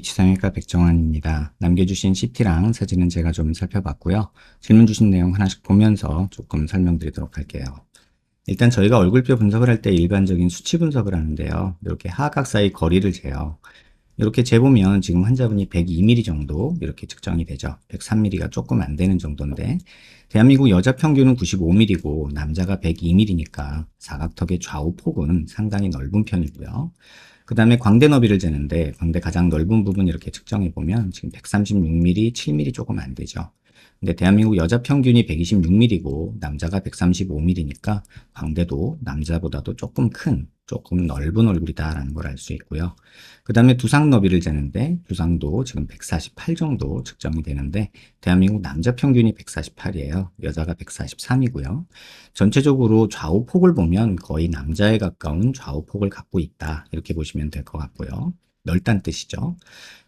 H성형외과 백정환입니다. 남겨주신 CT랑 사진은 제가 좀 살펴봤고요. 질문 주신 내용 하나씩 보면서 조금 설명드리도록 할게요. 일단 저희가 얼굴뼈 분석을 할 때 일반적인 수치 분석을 하는데요. 이렇게 하악각 사이 거리를 재요. 이렇게 재보면 지금 환자분이 102mm 정도 이렇게 측정이 되죠. 103mm가 조금 안 되는 정도인데 대한민국 여자 평균은 95mm고 남자가 102mm니까 사각턱의 좌우 폭은 상당히 넓은 편이고요. 그 다음에 광대 너비를 재는데 광대 가장 넓은 부분 이렇게 측정해 보면 지금 136mm, 7mm 조금 안 되죠. 근데 대한민국 여자 평균이 126mm고 남자가 135mm니까 광대도 남자보다도 조금 큰, 조금 넓은 얼굴이다라는 걸 알 수 있고요. 그 다음에 두상 너비를 재는데 두상도 지금 148 정도 측정이 되는데 대한민국 남자 평균이 148이에요. 여자가 143이고요. 전체적으로 좌우 폭을 보면 거의 남자에 가까운 좌우 폭을 갖고 있다. 이렇게 보시면 될 것 같고요. 넓다는 뜻이죠.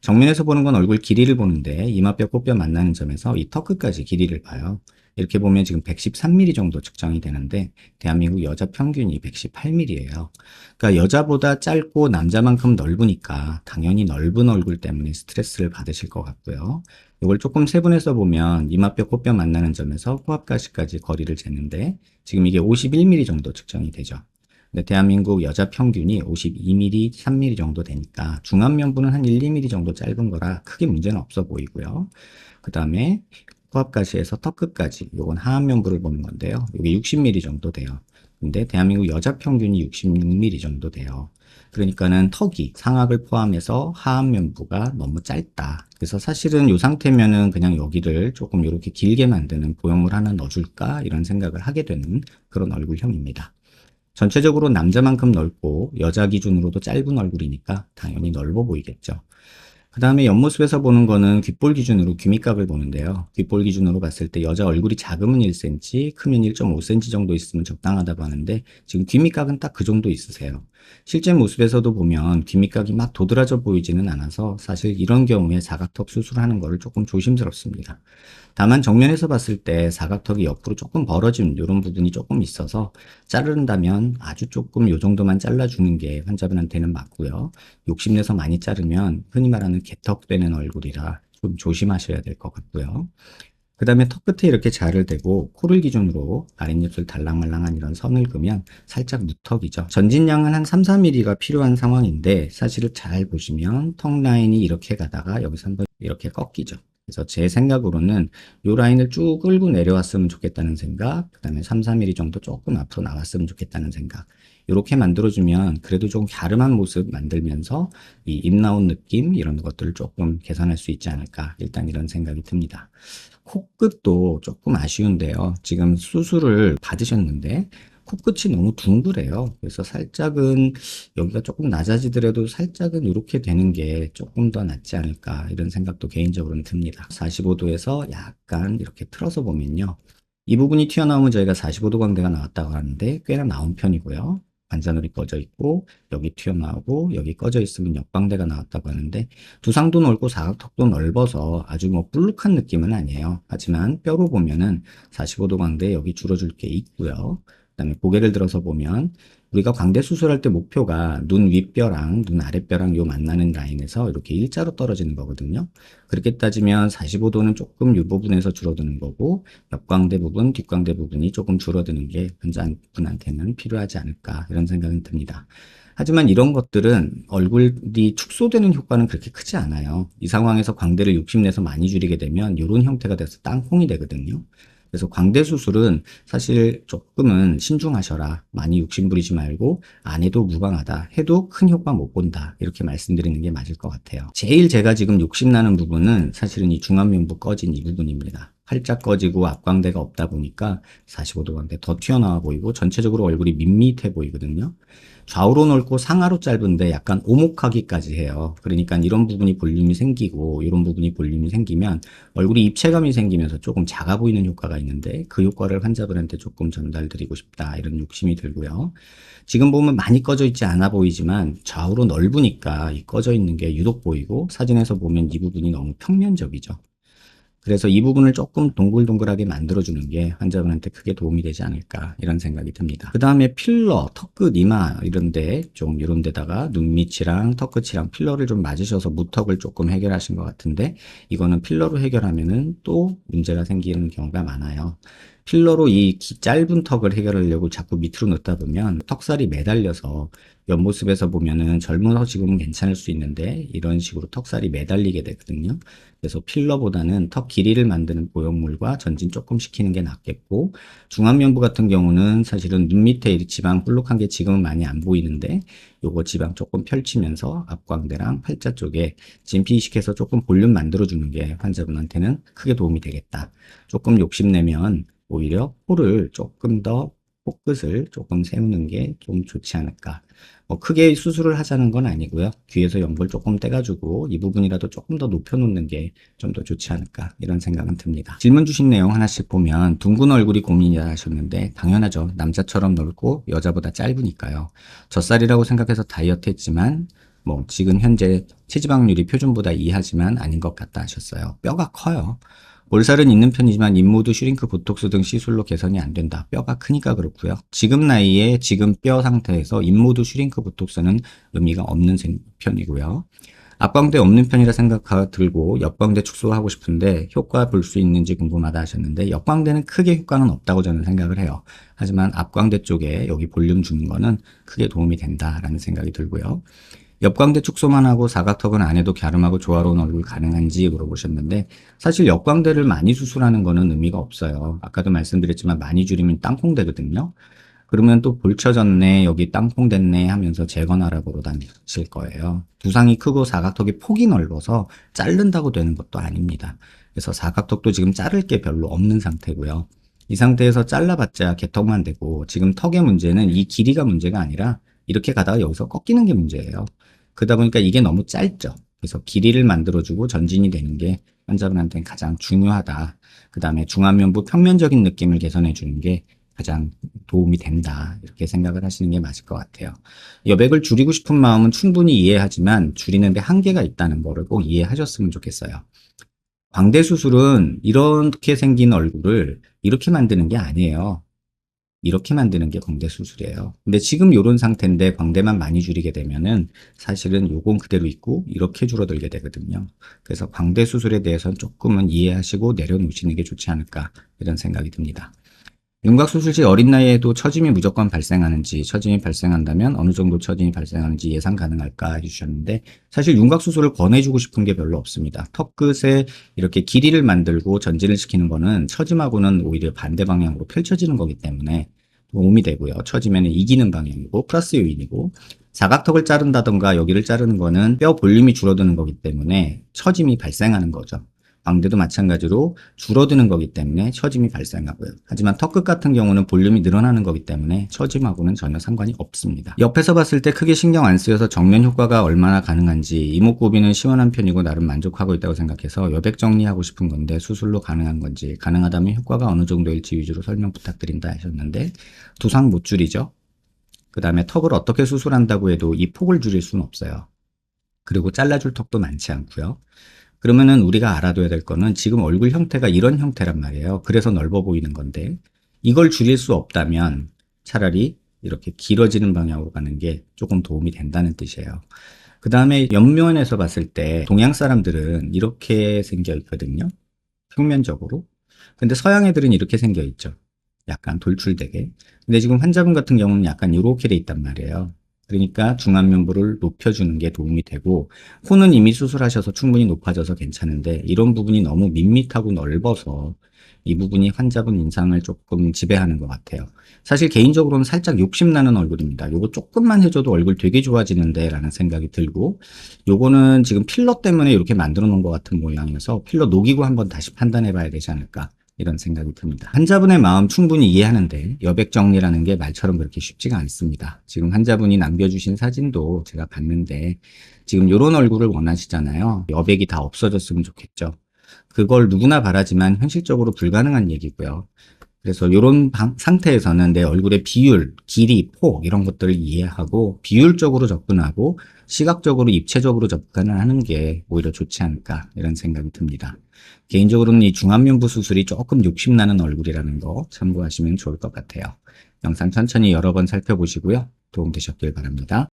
정면에서 보는 건 얼굴 길이를 보는데 이마뼈, 코뼈 만나는 점에서 이 턱 끝까지 길이를 봐요. 이렇게 보면 지금 113mm 정도 측정이 되는데 대한민국 여자 평균이 118mm예요. 그러니까 여자보다 짧고 남자만큼 넓으니까 당연히 넓은 얼굴 때문에 스트레스를 받으실 것 같고요. 이걸 조금 세분해서 보면 이마뼈, 코뼈 만나는 점에서 코앞가시까지 거리를 재는데 지금 이게 51mm 정도 측정이 되죠. 근데 대한민국 여자 평균이 52mm, 3mm 정도 되니까 중안면부는 한 1, 2mm 정도 짧은 거라 크게 문제는 없어 보이고요. 그 다음에 코앞가시에서 턱 끝까지, 요건 하안면부를 보는 건데요. 이게 60mm 정도 돼요. 근데 대한민국 여자 평균이 66mm 정도 돼요. 그러니까는 턱이 상악을 포함해서 하안면부가 너무 짧다. 그래서 사실은 이 상태면은 그냥 여기를 조금 이렇게 길게 만드는 보형물 하나 넣어줄까 이런 생각을 하게 되는 그런 얼굴형입니다. 전체적으로 남자만큼 넓고 여자 기준으로도 짧은 얼굴이니까 당연히 넓어 보이겠죠. 그 다음에 옆모습에서 보는 거는 귓볼 기준으로 귀밑각을 보는데요. 귓볼 기준으로 봤을 때 여자 얼굴이 작으면 1cm, 크면 1.5cm 정도 있으면 적당하다고 하는데 지금 귀밑각은 딱 그 정도 있으세요. 실제 모습에서도 보면 귀밑각이 막 도드라져 보이지는 않아서 사실 이런 경우에 사각턱 수술하는 거를 조금 조심스럽습니다. 다만 정면에서 봤을 때 사각턱이 옆으로 조금 벌어진 이런 부분이 조금 있어서 자른다면 아주 조금 요 정도만 잘라주는 게 환자분한테는 맞고요. 욕심내서 많이 자르면 흔히 말하는 개턱되는 얼굴이라 좀 조심하셔야 될 것 같고요. 그 다음에 턱 끝에 이렇게 자를 대고 코를 기준으로 아랫입술 달랑말랑한 이런 선을 그으면 살짝 누턱이죠. 전진량은 한 3, 4mm가 필요한 상황인데 사실은 잘 보시면 턱 라인이 이렇게 가다가 여기서 한번 이렇게 꺾이죠. 그래서 제 생각으로는 이 라인을 쭉 끌고 내려왔으면 좋겠다는 생각, 그 다음에 3, 4mm 정도 조금 앞으로 나왔으면 좋겠다는 생각. 이렇게 만들어주면 그래도 좀 갸름한 모습 만들면서 이 입 나온 느낌 이런 것들을 조금 개선할 수 있지 않을까 일단 이런 생각이 듭니다. 코끝도 조금 아쉬운데요. 지금 수술을 받으셨는데 코끝이 너무 둥그래요. 그래서 살짝은 여기가 조금 낮아지더라도 살짝은 이렇게 되는 게 조금 더 낫지 않을까 이런 생각도 개인적으로는 듭니다. 45도에서 약간 이렇게 틀어서 보면요. 이 부분이 튀어나오면 저희가 45도 광대가 나왔다고 하는데 꽤나 나온 편이고요. 관자놀이 꺼져 있고 여기 튀어나오고 여기 꺼져 있으면 역광대가 나왔다고 하는데 두상도 넓고 사각턱도 넓어서 아주 뭐 불룩한 느낌은 아니에요. 하지만 뼈로 보면은 45도 광대 여기 줄어줄 게 있고요. 그다음에 고개를 들어서 보면 우리가 광대 수술할 때 목표가 눈 윗뼈랑 눈 아랫뼈랑 요 만나는 라인에서 이렇게 일자로 떨어지는 거거든요. 그렇게 따지면 45도는 조금 이 부분에서 줄어드는 거고 옆광대 부분, 뒷광대 부분이 조금 줄어드는 게 환자분한테는 필요하지 않을까 이런 생각은 듭니다. 하지만 이런 것들은 얼굴이 축소되는 효과는 그렇게 크지 않아요. 이 상황에서 광대를 욕심내서 많이 줄이게 되면 이런 형태가 돼서 땅콩이 되거든요. 그래서 광대 수술은 사실 조금은 신중하셔라. 많이 욕심 부리지 말고 안 해도 무방하다. 해도 큰 효과 못 본다. 이렇게 말씀드리는 게 맞을 것 같아요. 제일 제가 지금 욕심나는 부분은 사실은 이 중안면부 꺼진 이 부분입니다. 활짝 꺼지고 앞광대가 없다 보니까 45도 광대 더 튀어나와 보이고 전체적으로 얼굴이 밋밋해 보이거든요. 좌우로 넓고 상하로 짧은데 약간 오목하기까지 해요. 그러니까 이런 부분이 볼륨이 생기고 이런 부분이 볼륨이 생기면 얼굴이 입체감이 생기면서 조금 작아 보이는 효과가 있는데 그 효과를 환자분한테 조금 전달드리고 싶다 이런 욕심이 들고요. 지금 보면 많이 꺼져 있지 않아 보이지만 좌우로 넓으니까 이 꺼져 있는 게 유독 보이고 사진에서 보면 이 부분이 너무 평면적이죠. 그래서 이 부분을 조금 동글동글하게 만들어주는 게 환자분한테 크게 도움이 되지 않을까 이런 생각이 듭니다. 그 다음에 필러, 턱끝, 이마 이런데 좀 이런 데다가 눈 밑이랑 턱끝이랑 필러를 좀 맞으셔서 무턱을 조금 해결하신 것 같은데 이거는 필러로 해결하면은 또 문제가 생기는 경우가 많아요. 필러로 이 짧은 턱을 해결하려고 자꾸 밑으로 넣다 보면 턱살이 매달려서 옆모습에서 보면은 젊어지고는 괜찮을 수 있는데 이런 식으로 턱살이 매달리게 되거든요. 그래서 필러보다는 턱 길이를 만드는 보형물과 전진 조금 시키는 게 낫겠고 중안면부 같은 경우는 사실은 눈 밑에 이 지방 볼록한 게 지금은 많이 안 보이는데 요거 지방 조금 펼치면서 앞광대랑 팔자 쪽에 진피 이식해서 조금 볼륨 만들어주는 게 환자분한테는 크게 도움이 되겠다. 조금 욕심내면 오히려 코를 조금 더 코끝을 조금 세우는 게 좀 좋지 않을까. 뭐 크게 수술을 하자는 건 아니고요. 귀에서 연골 조금 떼가지고 이 부분이라도 조금 더 높여놓는 게 좀 더 좋지 않을까 이런 생각은 듭니다. 질문 주신 내용 하나씩 보면 둥근 얼굴이 고민이라 하셨는데 당연하죠. 남자처럼 넓고 여자보다 짧으니까요. 젖살이라고 생각해서 다이어트 했지만 뭐 지금 현재 체지방률이 표준보다 이하지만 아닌 것 같다 하셨어요. 뼈가 커요. 볼살은 있는 편이지만 인모드, 슈링크, 보톡스 등 시술로 개선이 안 된다. 뼈가 크니까 그렇고요. 지금 나이에 지금 뼈 상태에서 인모드, 슈링크, 보톡스는 의미가 없는 편이고요. 앞광대 없는 편이라 생각 들고 옆광대 축소하고 싶은데 효과 볼 수 있는지 궁금하다 하셨는데 옆광대는 크게 효과는 없다고 저는 생각을 해요. 하지만 앞광대 쪽에 여기 볼륨 주는 거는 크게 도움이 된다라는 생각이 들고요. 옆광대 축소만 하고 사각턱은 안 해도 갸름하고 조화로운 얼굴 가능한지 물어보셨는데 사실 옆광대를 많이 수술하는 거는 의미가 없어요. 아까도 말씀드렸지만 많이 줄이면 땅콩 되거든요. 그러면 또 볼쳐졌네, 여기 땅콩 됐네 하면서 재건하라 보러 다니실 거예요. 두상이 크고 사각턱이 폭이 넓어서 자른다고 되는 것도 아닙니다. 그래서 사각턱도 지금 자를 게 별로 없는 상태고요. 이 상태에서 잘라봤자 개턱만 되고 지금 턱의 문제는 이 길이가 문제가 아니라 이렇게 가다가 여기서 꺾이는 게 문제예요. 그러다 보니까 이게 너무 짧죠. 그래서 길이를 만들어주고 전진이 되는 게 환자분한테는 가장 중요하다. 그 다음에 중안면부 평면적인 느낌을 개선해 주는 게 가장 도움이 된다. 이렇게 생각을 하시는 게 맞을 것 같아요. 여백을 줄이고 싶은 마음은 충분히 이해하지만 줄이는데 한계가 있다는 거를 꼭 이해하셨으면 좋겠어요. 광대 수술은 이렇게 생긴 얼굴을 이렇게 만드는 게 아니에요. 이렇게 만드는 게 광대 수술이에요. 근데 지금 이런 상태인데 광대만 많이 줄이게 되면은 사실은 요건 그대로 있고 이렇게 줄어들게 되거든요. 그래서 광대 수술에 대해서는 조금은 이해하시고 내려놓으시는 게 좋지 않을까 이런 생각이 듭니다. 윤곽수술 시 어린 나이에도 처짐이 무조건 발생하는지, 처짐이 발생한다면 어느 정도 처짐이 발생하는지 예상 가능할까 해주셨는데 사실 윤곽수술을 권해주고 싶은 게 별로 없습니다. 턱끝에 이렇게 길이를 만들고 전진을 시키는 거는 처짐하고는 오히려 반대 방향으로 펼쳐지는 거기 때문에 도움이 되고요. 처짐에는 이기는 방향이고 플러스 요인이고 사각턱을 자른다던가 여기를 자르는 거는 뼈 볼륨이 줄어드는 거기 때문에 처짐이 발생하는 거죠. 광대도 마찬가지로 줄어드는 거기 때문에 처짐이 발생하고요. 하지만 턱끝 같은 경우는 볼륨이 늘어나는 거기 때문에 처짐하고는 전혀 상관이 없습니다. 옆에서 봤을 때 크게 신경 안 쓰여서 정면 효과가 얼마나 가능한지 이목구비는 시원한 편이고 나름 만족하고 있다고 생각해서 여백 정리하고 싶은 건데 수술로 가능한 건지 가능하다면 효과가 어느 정도일지 위주로 설명 부탁드린다 하셨는데 두상 못 줄이죠. 그 다음에 턱을 어떻게 수술한다고 해도 이 폭을 줄일 수는 없어요. 그리고 잘라줄 턱도 많지 않고요. 그러면은 우리가 알아둬야 될 거는 지금 얼굴 형태가 이런 형태란 말이에요. 그래서 넓어 보이는 건데 이걸 줄일 수 없다면 차라리 이렇게 길어지는 방향으로 가는 게 조금 도움이 된다는 뜻이에요. 그 다음에 옆면에서 봤을 때 동양 사람들은 이렇게 생겨 있거든요. 평면적으로. 근데 서양 애들은 이렇게 생겨 있죠. 약간 돌출되게. 근데 지금 환자분 같은 경우는 약간 이렇게 돼 있단 말이에요. 그러니까 중안면부를 높여주는 게 도움이 되고 코는 이미 수술하셔서 충분히 높아져서 괜찮은데 이런 부분이 너무 밋밋하고 넓어서 이 부분이 환자분 인상을 조금 지배하는 것 같아요. 사실 개인적으로는 살짝 욕심나는 얼굴입니다. 요거 조금만 해줘도 얼굴 되게 좋아지는데 라는 생각이 들고 요거는 지금 필러 때문에 이렇게 만들어 놓은 것 같은 모양이어서 필러 녹이고 한번 다시 판단해 봐야 되지 않을까 이런 생각이 듭니다. 환자분의 마음 충분히 이해하는데 여백 정리라는 게 말처럼 그렇게 쉽지가 않습니다. 지금 환자분이 남겨주신 사진도 제가 봤는데 지금 이런 얼굴을 원하시잖아요. 여백이 다 없어졌으면 좋겠죠. 그걸 누구나 바라지만 현실적으로 불가능한 얘기고요. 그래서 이런 상태에서는 내 얼굴의 비율, 길이, 폭 이런 것들을 이해하고 비율적으로 접근하고 시각적으로 입체적으로 접근을 하는 게 오히려 좋지 않을까 이런 생각이 듭니다. 개인적으로는 이 중안면부 수술이 조금 욕심나는 얼굴이라는 거 참고하시면 좋을 것 같아요. 영상 천천히 여러 번 살펴보시고요. 도움 되셨길 바랍니다.